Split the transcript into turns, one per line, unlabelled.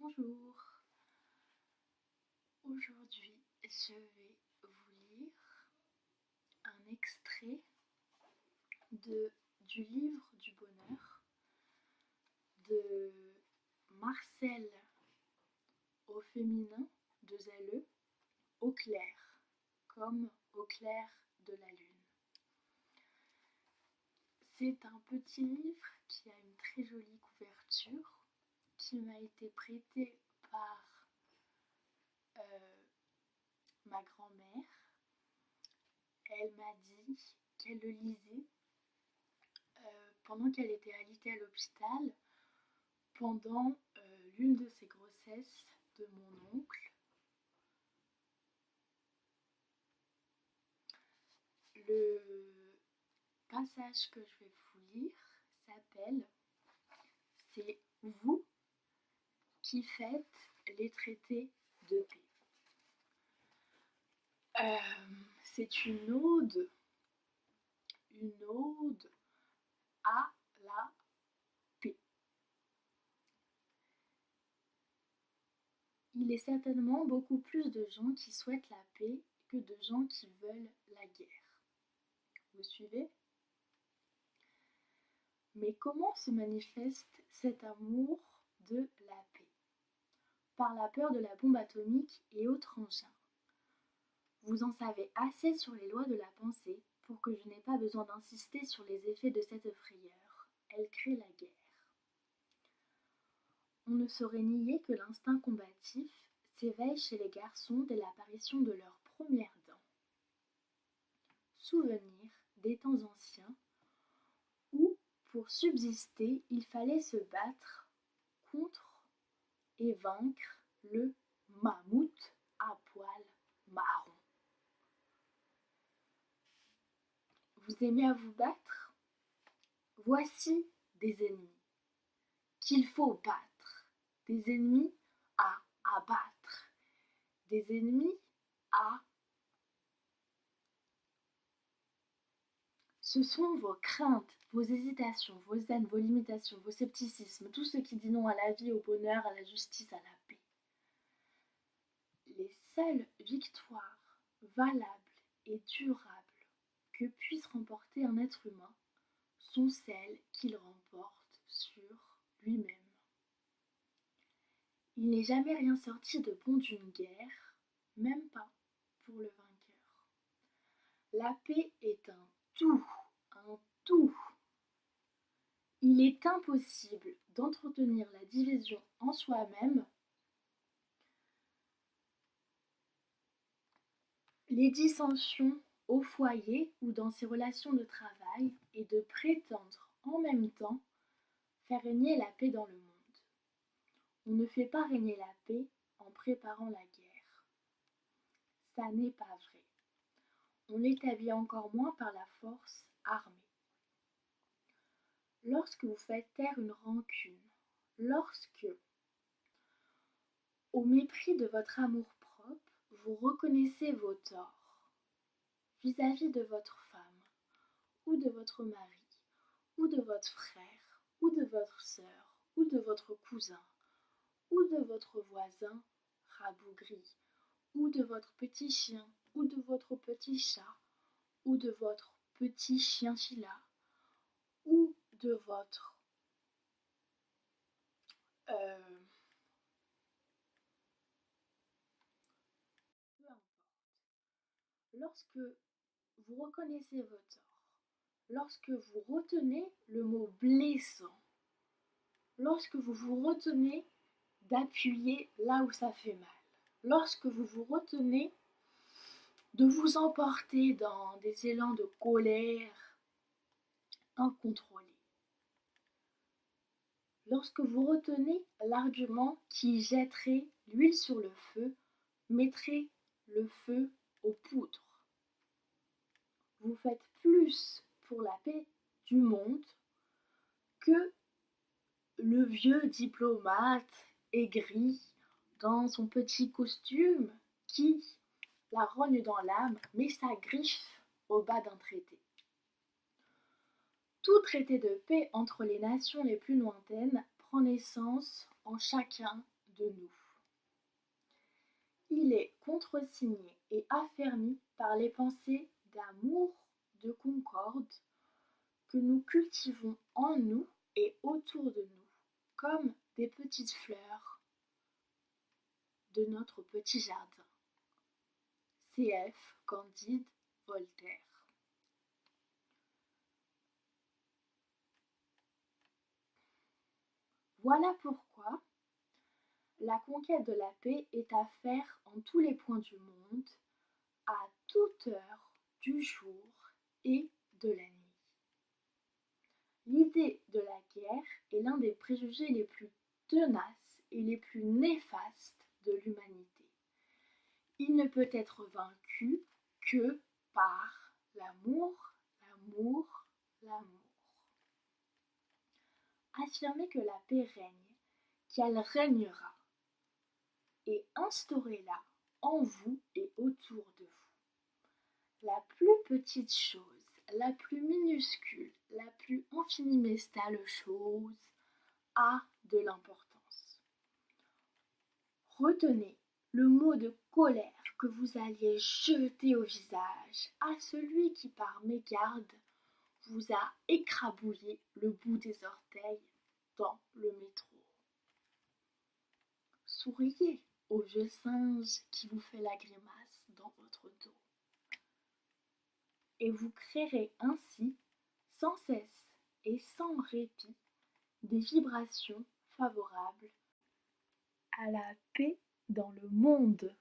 Bonjour, aujourd'hui je vais vous lire un extrait du livre du bonheur de Marcel au féminin, 2 LE, au clair, comme au clair de la lune. C'est un petit livre qui a une très jolie couverture qui m'a été prêté par ma grand-mère. Elle m'a dit qu'elle le lisait pendant qu'elle était alitée à l'hôpital pendant l'une de ses grossesses de mon oncle. Le passage que je vais vous lire s'appelle « C'est vous qui faites les traités de paix ». C'est une ode à la paix. Il est certainement beaucoup plus de gens qui souhaitent la paix que de gens qui veulent la guerre. Vous suivez ? Mais comment se manifeste cet amour de la paix ? Par la peur de la bombe atomique et autres engins. Vous en savez assez sur les lois de la pensée pour que je n'ai pas besoin d'insister sur les effets de cette frayeur. Elle crée la guerre. On ne saurait nier que l'instinct combatif s'éveille chez les garçons dès l'apparition de leurs premières dents. Souvenir des temps anciens où, pour subsister, il fallait se battre contre et vaincre le mammouth à poil marron. Vous aimez à vous battre ? Voici des ennemis qu'il faut battre, des ennemis à abattre, des ennemis à... Ce sont vos craintes, vos hésitations, vos haines, vos limitations, vos scepticismes, tout ce qui dit non à la vie, au bonheur, à la justice, à la paix. Les seules victoires valables et durables que puisse remporter un être humain sont celles qu'il remporte sur lui-même. Il n'est jamais rien sorti de bon d'une guerre, même pas pour le vainqueur. La paix est un tout, un tout. Il est impossible d'entretenir la division en soi-même, les dissensions au foyer ou dans ses relations de travail et de prétendre en même temps faire régner la paix dans le monde. On ne fait pas régner la paix en préparant la guerre. Ça n'est pas vrai. On l'établit encore moins par la force armée. Lorsque vous faites taire une rancune, lorsque, au mépris de votre amour-propre, vous reconnaissez vos torts vis-à-vis de votre femme, ou de votre mari, ou de votre frère, ou de votre sœur, ou de votre cousin, ou de votre voisin rabougri, ou de votre petit chien, ou de votre petit chat, ou de votre petit chinchilla, ou de votre peu importe. Lorsque vous reconnaissez vos torts, lorsque vous retenez le mot blessant, lorsque vous vous retenez d'appuyer là où ça fait mal, lorsque vous vous retenez de vous emporter dans des élans de colère incontrôlés, lorsque vous retenez l'argument qui jetterait l'huile sur le feu, mettrait le feu aux poudres, vous faites plus pour la paix du monde que le vieux diplomate aigri dans son petit costume qui, la rogne dans l'âme, met sa griffe au bas d'un traité. Tout traité de paix entre les nations les plus lointaines prend naissance en chacun de nous. Il est contresigné et affermi par les pensées d'amour, de concorde, que nous cultivons en nous et autour de nous, comme des petites fleurs de notre petit jardin. C.F. Candide Voltaire. Voilà pourquoi la conquête de la paix est à faire en tous les points du monde, à toute heure du jour et de la nuit. L'idée de la guerre est l'un des préjugés les plus tenaces et les plus néfastes de l'humanité. Il ne peut être vaincu que par l'amour, l'amour, l'amour. Affirmer que la paix règne, qu'elle régnera, et instaurez-la en vous et autour de vous. La plus petite chose, la plus minuscule, la plus infinimestale chose a de l'importance. Retenez le mot de colère que vous alliez jeter au visage à celui qui par mégarde vous a écrabouillé le bout des orteils dans le métro. Souriez au vieux singe qui vous fait la grimace dans votre dos. Et vous créerez ainsi, sans cesse et sans répit, des vibrations favorables à la paix dans le monde.